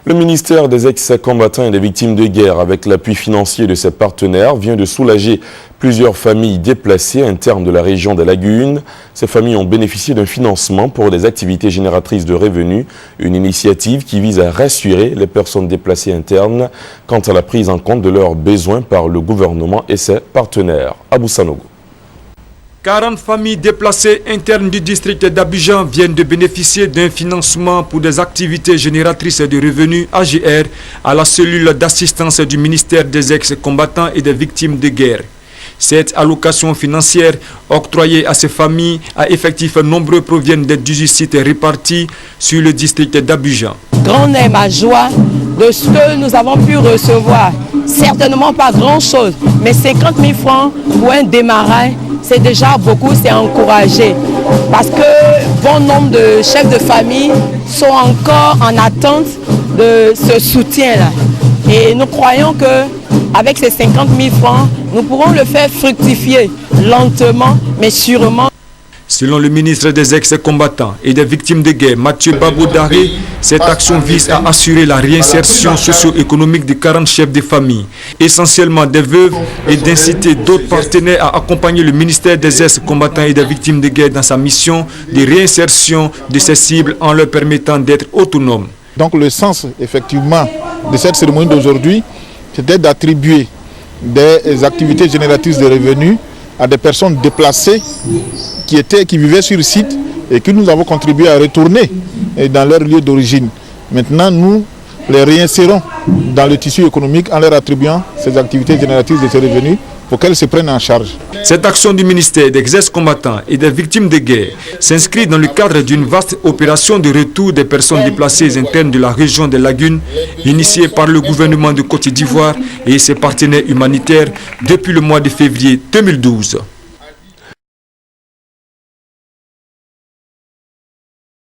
Le ministère des ex-combattants et des victimes de guerre, avec l'appui financier de ses partenaires, vient de soulager plusieurs familles déplacées internes de la région des Lagunes. Ces familles ont bénéficié d'un financement pour des activités génératrices de revenus, une initiative qui vise à rassurer les personnes déplacées internes quant à la prise en compte de leurs besoins par le gouvernement et ses partenaires. Abou Sanogo. 40 familles déplacées internes du district d'Abidjan viennent de bénéficier d'un financement pour des activités génératrices de revenus AGR à la cellule d'assistance du ministère des ex-combattants et des victimes de guerre. Cette allocation financière octroyée à ces familles à effectifs nombreux proviennent des 18 sites répartis sur le district d'Abidjan. Grande est ma joie de ce que nous avons pu recevoir. Certainement pas grand-chose, mais 50 000 francs pour un démarrage, c'est déjà beaucoup, c'est encouragé. Parce que bon nombre de chefs de famille sont encore en attente de ce soutien-là. Et nous croyons qu'avec ces 50 000 francs, nous pourrons le faire fructifier lentement, mais sûrement. Selon le ministre des ex-combattants et des victimes de guerre, Mathieu Baboudaré, cette action vise à assurer la réinsertion socio-économique de 40 chefs de famille, essentiellement des veuves, et d'inciter d'autres partenaires à accompagner le ministère des ex-combattants et des victimes de guerre dans sa mission de réinsertion de ces cibles en leur permettant d'être autonomes. Donc le sens effectivement de cette cérémonie d'aujourd'hui, c'était d'attribuer des activités génératrices de revenus à des personnes déplacées qui vivaient sur le site et que nous avons contribué à retourner dans leur lieu d'origine. Maintenant, nous les réinsérons dans le tissu économique en leur attribuant ces activités génératrices de ces revenus pour qu'elles se prennent en charge. Cette action du ministère des ex-combattants et des victimes de guerre s'inscrit dans le cadre d'une vaste opération de retour des personnes déplacées internes de la région des Lagunes, initiée par le gouvernement de Côte d'Ivoire et ses partenaires humanitaires depuis le mois de février 2012.